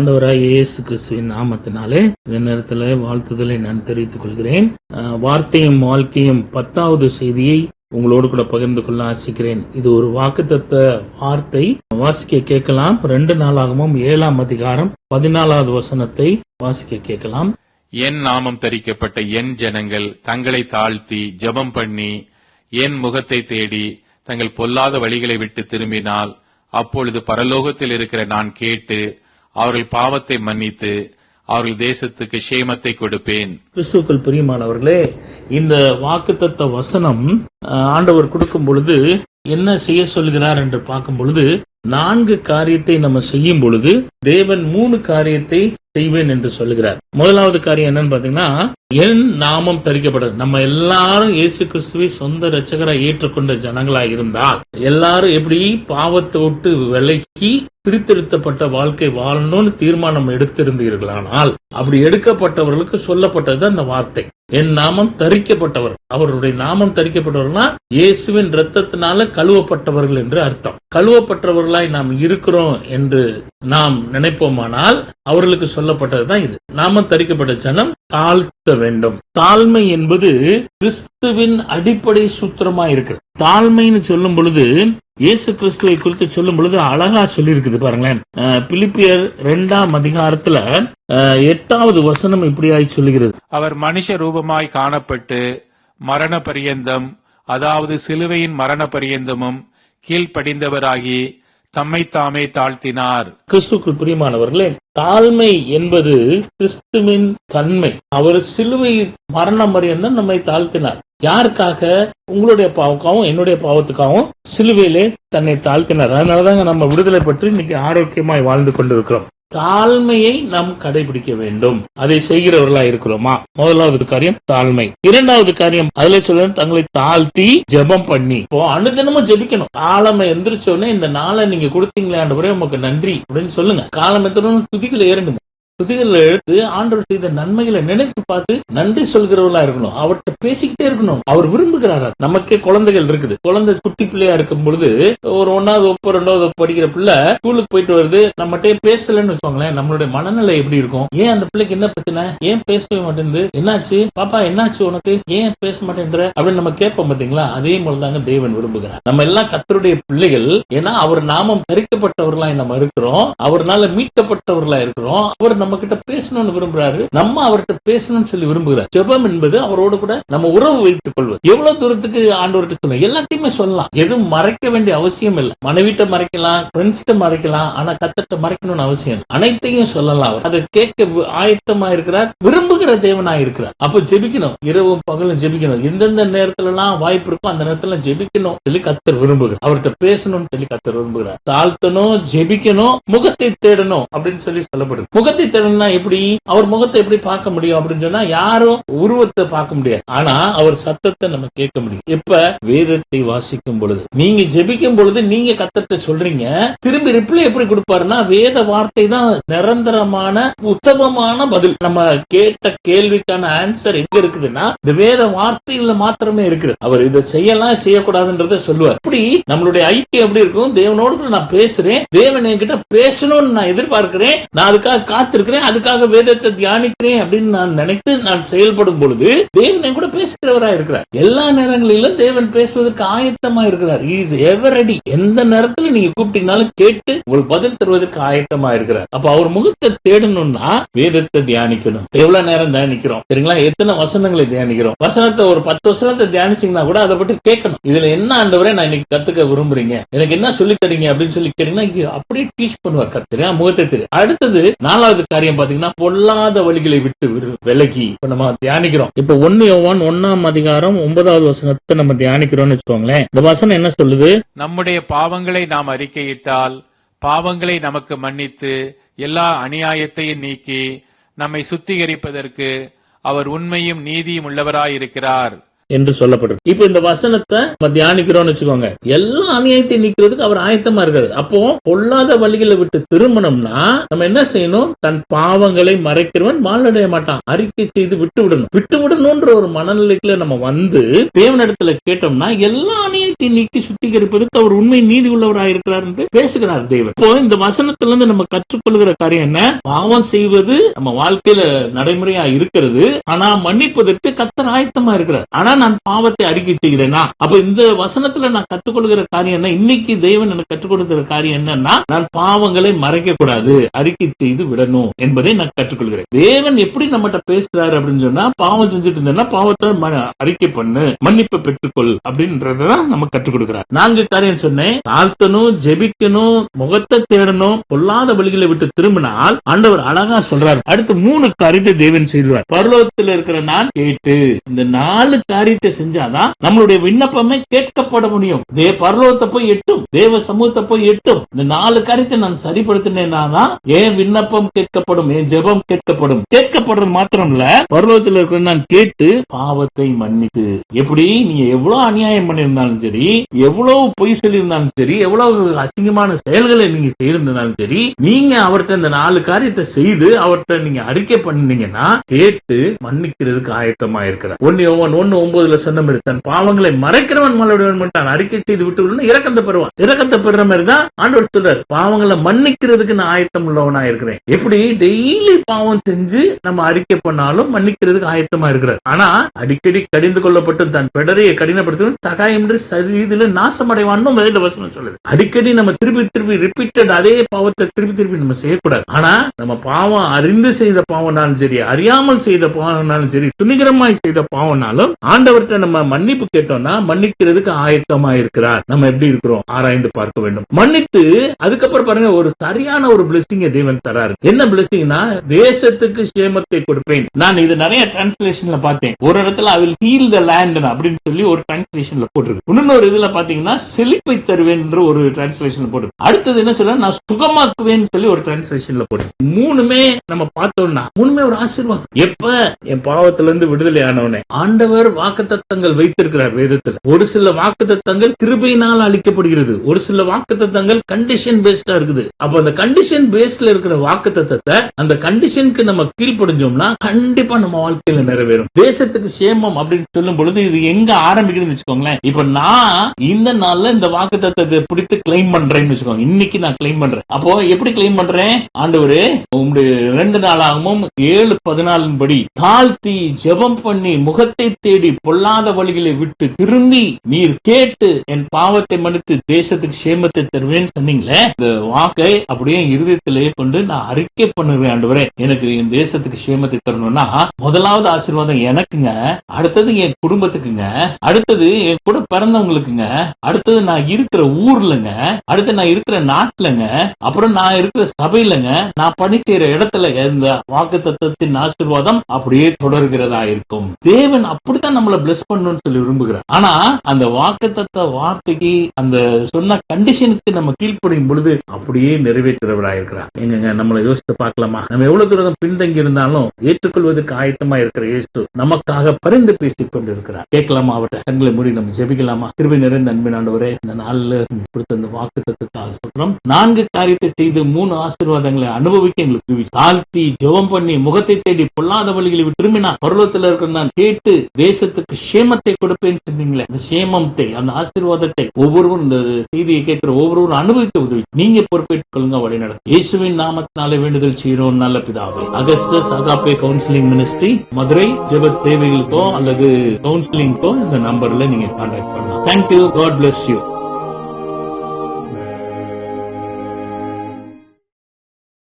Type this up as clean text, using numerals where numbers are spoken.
ஆண்டவராகிய இயேசு கிறிஸ்துவின் நாமத்தினாலே இந்த நேரத்தில் வாழ்த்துதலை நான் தெரிவித்துக் கொள்கிறேன். வார்த்தையும் வாழ்க்கையும் 10வது செய்தியை உங்களோடு கூட பகிர்ந்து கொள்ள ஆசிக்கிறேன். இது ஒரு வாக்குத்தத்த வார்த்தை. வாசிக்க கேட்கலாம். 2 நாளாகமும் 7ஆம் அதிகாரம் 14வது வசனத்தை வாசிக்க கேட்கலாம். என் நாமம் தரிக்கப்பட்ட என் ஜனங்கள் தங்களை தாழ்த்தி ஜெபம் பண்ணி என் முகத்தை தேடி தங்கள் பொல்லாத வழிகளை விட்டு திரும்பினால், அப்பொழுது பரலோகத்தில் இருக்கிற நான் கேட்டு அவர்கள் பாவத்தை மன்னித்து அவர்கள் தேசத்துக்கு சேமத்தை கொடுப்பேன். கிறிஸ்துவுக்குள் பிரியமானவர்களே, இந்த வாக்குத்தத்த வசனம் ஆண்டவர் கொடுக்கும் பொழுது என்ன செய்ய சொல்கிறார் என்று பார்க்கும் பொழுது 4 காரியத்தை நம்ம செய்யும் பொழுது தேவன் 3 காரியத்தை செய்வேன் என்று சொல்லுகிறார். முதலாவது காரியம் என்னன்னு பாத்தீங்கன்னா, என் நாமம் தரிக்கப்பட்டது. நம்ம எல்லாரும் இயேசு கிறிஸ்துவை சொந்த இரட்சகராய் ஏற்றுக்கொண்ட ஜனங்களாய் இருந்தால், எல்லாரும் எப்படி பாவத்தை விட்டு விலகி பிரித்தெடுத்தப்பட்ட வாழ்க்கை வாழணும்னு தீர்மானம் எடுத்திருந்தீர்களானால், அப்படி எடுக்கப்பட்டவர்களுக்கு சொல்லப்பட்டது அந்த வார்த்தை, என் நாமம் தரிக்கப்பட்டவர். அவருடைய நாமம் தரிக்கப்பட்டவர்கள்னா இயேசுவின் இரத்தத்தினால கழுவப்பட்டவர்கள் என்று அர்த்தம். கழுவப்பட்டவர்களாய் நாம் இருக்கிறோம் என்று நாம் நினைப்போமானால் அவர்களுக்கு சொல்லப்பட்டதுதான் இது. நாமம் தரிக்கப்பட்ட ஜனம் தாழ்த்த வேண்டும். தாழ்மை என்பது கிறிஸ்துவின் அடிப்படை சூத்திரமா இருக்கு. தாழ்மைன்னு சொல்லும் பொழுது இயேசு கிறிஸ்துவை குறித்து சொல்லும் பொழுது அழகா சொல்லி இருக்குது பாருங்களேன். பிலிப்பியர் 2ஆம் அதிகாரத்துல 8வது வசனம் இப்படியாய் சொல்லுகிறது. அவர் மனுஷ ரூபமாய் காணப்பட்டு மரண பரியந்தம், அதாவது சிலுவையின் மரண பரியந்தமும் கீழ்ப்படிந்தவராகி தம்மை தாமே தாழ்த்தினார். கிறிஸ்துவுக்குள் பிரியமானவர்களே, தாழ்மை என்பது கிறிஸ்துவின் தன்மை. அவர் சிலுவை மரணம் பரியந்தம் நம்மை தாழ்த்தினார். யாருக்காக? உங்களுடைய பாவத்துக்காகவும் என்னுடைய பாவத்துக்காகவும் சிலுவையிலே தன்னை தாழ்த்தினார். அதனாலதாங்க நம்ம விடுதலை பற்றி இன்னைக்கு ஆரோக்கியமாய் வாழ்ந்து கொண்டிருக்கிறோம். தாழ்மையை நாம் கடைபிடிக்க வேண்டும். அதை செய்கிறவர்களா இருக்கிறோமா? முதலாவது காரியம் தாழ்மை. 2வது காரியம் அதுல சொல்ல தங்களை தாழ்த்தி ஜெபம் பண்ணி. இப்போ அனுதினமும் ஜெபிக்கணும். காலமை எந்திரிச்சோடனே இந்த நாளை நீங்க கொடுத்தீங்களே ஆண்டவரே உமக்கு நன்றி அப்படின்னு சொல்லுங்க. காலம் எத்தனும் துதிகளை ஏறணுங்க. துதிகளை எடுத்து ஆண்டவர் செய்த நன்மைகளை நினைத்து பார்த்து நன்றி சொல்கிறவர்களா இருக்கணும். அவர்கிட்ட பேசிக்கிட்டே இருக்கணும். அவர் விரும்புகிறார். நமக்கே குழந்தைகள் இருக்குது. குழந்தை குட்டி பிள்ளையா இருக்கும் பொழுது ஒரு 1வது வகுப்பு 2வது வகுப்பு படிக்கிற பிள்ளை ஸ்கூலுக்கு போயிட்டு வருது, நம்மகிட்டே பேசலன்னு வச்சுக்கோங்களேன், நம்மளுடைய மனநிலை எப்படி இருக்கும்? ஏன் அந்த பிள்ளைக்கு என்ன பிரச்சனை? ஏன் பேசவே மாட்டேங்குது? என்னாச்சு பாப்பா, என்னாச்சு உனக்கு, ஏன் பேச மாட்டேன்ற அப்படின்னு நம்ம கேட்போம் பாத்தீங்களா? அதே போலதாங்க தேவன் விரும்புகிறார். நம்ம எல்லாம் கர்த்தருடைய பிள்ளைகள். ஏன்னா அவர் நாமம் தரிக்கப்பட்டவர்களாய் நம்ம இருக்கிறோம். அவர்னால மீட்கப்பட்டவர்களா இருக்கிறோம். அவர் நம்ம கிட்ட பேசணும்னு விரும்புறாரு. நம்ம அவர்கிட்ட பேசணும்னு சொல்லி விரும்புகிறார். ஜெபம் என்பது அவரோடு கூட நம்ம உறவு வைத்துக் கொள்வது. எவ்வளவு தூரத்துக்கு ஆண்டவர்கிட்ட சொல்லலாம்? எல்லாத்தையுமே சொல்லலாம். எதுவும் மறைக்க வேண்டிய அவசியம் இல்லை. மனைவிட்ட மறைக்கலாம், ஃப்ரெண்ட்ஸ்ட மறைக்கலாம், ஆனா கர்த்தர்ட்ட மறைக்கணும்னு அவசியம் இல்லை. அனைத்தையும் சொல்லலாம். அதை கேட்க ஆயத்தமா இருக்கிறார், விரும்புகிற தேவனா இருக்கிறார். அப்ப ஜெபிக்கணும். இரவும் பகலும் ஜெபிக்கணும். எந்தெந்த நேரத்துல எல்லாம் வாய்ப்பு இருக்கும் அந்த நேரத்துல ஜெபிக்கணும் சொல்லி கர்த்தர் விரும்புகிறார். அவர்கிட்ட பேசணும்னு சொல்லி கர்த்தர் விரும்புகிறார். தாழ்த்தணும், ஜெபிக்கணும், முகத்தை தேடணும் அப்படின்னு சொல்லி சொல்லப்படுது. முகத்தை தேடணும்னா எப்படி? அவர் முகத்தை எப்படி பார்க்க முடியும் அப்படின்னு சொன்னா, யாரும் உருவத்தை பார்க்க முடியாது, ஆனா அவர் சத்தத்தை நம்ம கேட்க முடியும். எப்ப? வேதத்தை வாசிக்கும் பொழுது, நீங்க ஜெபிக்கும் பொழுது நீங்க கர்த்தர்ட்ட சொல்றீங்க. திரும்பி ரிப்ளை எப்படி கொடுப்பாருன்னா, வேத வார்த்தை தான் நிரந்தரமான உத்தமமான பதில். நம்ம கேட்ட கேள்விக்கான ஆன்சர் எங்க இருக்குதுன்னா இந்த வேத வார்த்தையில மாத்திரமே இருக்குது. அவர் இதை செய்யலாம் செய்யக்கூடாதுன்றத சொல்லுவார். அப்படி நம்மளுடைய ஐக்கியம் எப்படி இருக்கும்? தேவனோடு நான் பேசுறேன், தேவன் என்கிட்ட பேசணும்னு நான் எதிர்பார்க்கிறேன், நான் அதுக்காக காத்திருக்கிறேன், அதுக்காக வேதத்தை தியானிக்கிறேன் அப்படின்னு நான் நினைத்து நான் செயல்படும் பொழுது தேவன் கூட பேசுகிறவரா இருக்கிறார். எல்லா நேரங்களிலும் தேவன் பேசுவதற்கு ஆயத்தமா இருக்கிறார். Is ever ready. எந்த நேரத்துல நீங்க கூப்பிட்டீங்கனாலும் கேட்டு உங்களுக்கு பதில் தருவதற்கு ஆயத்தமா இருக்கிறார். அப்ப அவர் முகத்தை தேடணும்னா வேதத்தை தியானிக்கணும். எவ்வளவு நேரம் தியானிக்கிறோம் சரிங்களா? எத்தனை வசனங்களை தியானிக்கிறோம்? வசனத்தை ஒரு 10 வசனத்தை தியானிச்சீங்கன்னா கூட அதை பற்றி கேட்கணும். இதுல என்ன ஆண்டவரே நான் இன்னைக்கு கத்துக்க விரும்புறீங்க, எனக்கு என்ன சொல்லி தரீங்க அப்படின்னு சொல்லி கேட்டீங்கன்னா அப்படியே டீச் பண்ணுவார் கர்த்தர். முகத்தை தெரியும். அடுத்தது 4வது காரியம் பாத்தீங்கன்னா, பொல்லாத வழிகளை விட்டு விலகி. இப்ப நம்ம தியானிக்கிறோம். இப்ப 1 யோவான் 1ஆம் அதிகாரம் 9வது வசனத்தை நம்ம தியானிக்கிறோம்னு வச்சுக்கோங்களேன். இந்த வசனம் என்ன சொல்லுது? நம்முடைய பாவங்களை நாம் அறிக்கையிட்டால் பாவங்களை நமக்கு மன்னித்து எல்லா அநியாயத்தையும் நீக்கி நம்மை சுத்திகரிப்பதற்கு அவர் உண்மையும் நீதியும் உள்ளவராயிருக்கிறார். என்று சொல்லப்படுது. இப்ப இந்த வசனத்தை நம்ம தியானிக்கிறோம்னு வச்சுக்கோங்க, எல்லா அநியாயத்தை நீக்கிறதுக்கு அவர் ஆயத்தமா இருக்காரு. அப்போ பொல்லாத வழிகளை விட்டு திரும்பணும்னா நம்ம என்ன செய்யணும்? தன் பாவங்களை மறைக்கிறவன் மாலடைய மாட்டான். அறிக்கை செய்து விட்டு விடணும்ன்ற ஒரு மனநிலைக்குள்ள நம்ம வந்து தேவனிடத்துல கேட்டோம்னா எல்லா அநியாயத்தை நீக்கி சுத்திகரிப்பதற்கு அவர் உண்மை நீதி உள்ளவராக இருக்கிறார் என்று பேசுகிறார் தேவன். இப்போ இந்த வசனத்துல இருந்து நம்ம கற்றுக்கொள்கிற காரியம் என்ன? பாவம் செய்வது நம்ம வாழ்க்கையில நடைமுறையா இருக்கிறது. ஆனா மன்னிப்பதற்கு கர்த்தர் ஆயத்தமா இருக்கிறார். ஆனா நான் பாவத்தை அறிக்கை செய்கிறேனா? அப்ப இந்த வசனத்துல நான் கற்றுக்கொள்கிற காரியம் என்ன? இன்னைக்கு தேவன் எனக்கு கற்றுக் கொடுக்கிற காரியம் என்னன்னா, நான் பாவங்களை மறைக்க கூடாது, அறிக்கை செய்து விடணும் என்பதை நான் கற்றுக்கொள்கிறேன். தேவன் எப்படி நம்மகிட்ட பேசுறாரு அப்படின்னு சொன்னா, பாவம் செஞ்சுட்டு இருந்தேன்னா பாவத்தை அறிக்கை பண்ணு, மன்னிப்பு பெற்றுக்கொள் அப்படின்றதான் நம்ம கற்றுக் கொடுக்கிறார். 4 காரியம் சொன்னேன். தாழ்த்தணும், ஜெபிக்கணும், முகத்தை தேடணும், பொல்லாத வழிகளை விட்டு திரும்பினால் ஆண்டவர் அழகா சொல்றாரு. அடுத்து 3 காரியத்தை தேவன் செய்வார். பரலோகத்தில் இருக்கிற நான் கேட்டு, இந்த 4 காரியத்தை செஞ்சாதான் நம்மளுடைய விண்ணப்பமே கேட்கப்பட முடியும். பரலோகத்தை போய் எட்டும், தேவ சமூகத்தை போய் எட்டும். இந்த 4 காரியத்தை நான் சரிப்படுத்தினேன்னா தான் என் விண்ணப்பம் கேட்கப்படும், என் ஜெபம் கேட்கப்படும். கேட்கப்படுறது மாத்திரம் இல்ல, பரலோகத்தில் இருக்கிற நான் கேட்டு பாவத்தை மன்னித்து. எப்படி நீங்க எவ்வளவு அநியாயம் பண்ணியிருந்தாலும் சரி, எவ்வளவு பொய் சொல்லியிருந்தாலும் சரி, எவ்வளவு அசிங்கமான செயல்களை நீங்க செய்திருந்தாலும் சரி, நீங்க அவர்கிட்ட இந்த 4 காரியத்தை செய்து அவர்கிட்ட நீங்க அறிக்கை பண்ணீங்கன்னா கேட்டு மன்னிக்கிறதுக்கு ஆயத்தமா இருக்கிறார். 1:9 சொன்ன மாதிரி தன் பாவங்களை மறைக்கிறவன் மலடுவன் மட்டும் அறிக்கை செய்து விட்டு இரக்கத்தை பெறுவான். இரக்கத்தை பெறுற மாதிரி தான் ஆண்டவர் சொல்றார், பாவங்களை மன்னிக்கிறதுக்கு நான் ஆயத்தம் உள்ளவனா இருக்கிறேன். எப்படி டெய்லி பாவம் செஞ்சு நம்ம அறிக்கை பண்ணாலும் மன்னிக்கிறதுக்கு ஆயத்தமா இருக்கிறார். ஆனா அடிக்கடி கடிந்து கொள்ளப்பட்டு தன் பெடரையை கடினப்படுத்தும் சகாயம் சரீதில நாசமடைவான்னு வேத வசனம் சொல்லுது. அடிக்கடி நம்ம திருப்பி ரிப்பீட்டட் அதே பாவத்தை திருப்பி நம்ம செய்யக்கூடாது. ஆனா நம்ம பாவம் அறிந்து செய்த பாவம்னாலும் சரி, அறியாமல் செய்த பாவம்னாலும் சரி, துணிகரமாய் செய்த பாவம்னாலும் ஆண்டவர்கிட்ட நம்ம மன்னிப்பு கேட்டோம்னா மன்னிக்கிறதுக்கு ஆயத்தமா இருக்கிறார். நம்ம எப்படி இருக்கிறோம் ஆராய்ந்து பார்க்க வேண்டும். மன்னித்து அதுக்கப்புறம் பாருங்க, ஒரு சரியான ஒரு பிளெஸிங் தேவன் தராரு. என்ன பிளெஸிங்னா, தேசத்துக்கு சேமத்தை கொடுப்பேன். நான் இது நிறைய டிரான்ஸ்லேஷன்ல பார்த்தேன். ஒரு இடத்துல I will heal the land அப்படின்னு சொல்லி ஒரு டிரான்ஸ்லேஷன்ல போட்டிருக்கு. இன்னொரு இதுல பாத்தீங்கன்னா செழிப்பை தருவேன் என்று ஒரு டிரான்ஸ்லேஷன்ல போட்டிருக்கு. அடுத்தது என்ன சொல்ல, நான் சுகமாக்குவேன் சொல்லி ஒரு டிரான்ஸ்லேஷன்ல போட்டிருக்கு. மூணுமே நம்ம பார்த்தோம்னா மூணுமே ஒரு ஆசீர்வாதம். எப்ப என் பாவத்துல இருந்து விடுதலை ஆனவனே ஆண்டவர் வாக்குத்தத்தங்கள் வைத்திருக்கிறார் வேதத்துல. ஒரு சில வாக்குத்தத்தங்கள் கிருபையினால் அளிக்கப்படுகிறது, ஒரு சில வாக்குத்தத்தங்கள் கண்டிஷன் பேஸ்டா இருக்குது. அப்ப அந்த கண்டிஷன் பேஸ்ல இருக்கிற வாக்குத்தத்தத்தை அந்த கண்டிஷனுக்கு நம்ம கீழ்ப்படிஞ்சோம்னா கண்டிப்பா நம்ம வாழ்க்கையில நிறைவேறும். தேசத்துக்கு சேமம் அப்படின்னு சொல்லும் பொழுது இது எங்க ஆரம்பிக்குதுன்னு வச்சுக்கோங்களேன். இப்ப நான் இந்த நாள்ல இந்த வாக்குத்தத்தத்தை பிடித்து கிளைம் பண்றேன்னு வச்சுக்கோங்க. இன்னைக்கு நான் கிளைம் பண்றேன். அப்போ எப்படி கிளைம் பண்றேன்? ஆண்டவரே, உங்களுடைய 2 நாளாகவும் 7:14 படி தாழ்த்தி ஜெபம் பண்ணி முகத்தை தேடி பொல்லாத வழிகளை விட்டு திரும்பி நீர் கேட்டு என் பாவத்தை மன்னித்து தேசத்துக்கு சேமத்தை தருவேன்னு சொன்னீங்களே, இந்த வாக்கை அப்படியே இருதயத்திலே கொண்டு நான் அறிக்கை பண்ணுவேன். ஆண்டவரே, எனக்கு என் தேசத்துக்கு சேமத்தை தரணும்னா முதலாவது ஆசீர்வாதம் எனக்குங்க, அடுத்தது என் குடும்பத்துக்குங்க, அடுத்தது என் கூட பிறந்தவங்களுக்குங்க, அடுத்தது நான் இருக்கிற ஊர்லங்க, அடுத்து நான் இருக்கிற நாட்டுலங்க, அப்புறம் நான் இருக்கிற சபையிலங்க, நான் பணி செய்யற இடத்துல இந்த வாக்குத்தத்தத்தின் ஆசீர்வாதம் அப்படியே தொடர்கிறதா இருக்கும். தேவன் அப்படித்தான் நம்மளை பிளஸ் பண்ணணும்னு சொல்லி விரும்புகிறார். ஆனா அந்த வாக்குத்தத்த வார்த்தைக்கு அந்த சொன்ன கண்டிஷனுக்கு நம்ம கீழ்ப்படியும் பொழுது அப்படியே நிறைவேற்றுறவராயிருக்கிறார். எங்க நம்மளை யோசித்து பார்க்கலாமா? நம்ம எவ்வளவு தூரம் பின்தங்கி இருந்தாலும் ஏற்றுக்கொள்வதற்கு ஆயத்தமா இருக்கிற இயேசு நமக்காக பரிந்து பேசிக் கொண்டிருக்கிறார். கேட்கலாமா? அவர்கிட்ட கண்களை மூடி நம்ம ஜெபிக்கலாமா? கிருபை நிறைந்த அன்பின் ஆண்டவரே, இந்த நாள்ல கொடுத்த இந்த வாக்குத்தத்தத்தால் சொல்றோம். 4 காரியத்தை செய்து 3 ஆசீர்வாதங்களை அனுபவிக்க எங்களுக்கு தாழ்த்தி ஜெபம் பண்ணி முகத்தை தேடி பொல்லாத வழிகளை திரும்பினா பரலோகத்தில் இருக்கிற நான் கேட்டு தேசத்துக்கு சேமத்தை கொடுப்பேன்னு சொன்னீங்களே, அந்த சேமத்தை அந்த ஆசீர்வாதத்தை ஒவ்வொருவரும் இந்த செய்தியை கேட்கிற ஒவ்வொருவரும் அனுபவிக்க உதவி நீங்க பொறுப்பேற்றுக் கொள்ளுங்க. வழி நடக்கும் இயேசுவின் நாமத்தினாலே வேண்டுதல் செய்கிறோம் நல்ல பிதாவே. Augustus agape counselling ministry Madurai. ஜெப தேவைகளுக்கோ அல்லது கவுன்சிலிங்கோ இந்த நம்பர்ல நீங்க கான்டாக்ட் பண்ணலாம். தேங்க்யூ. God bless you.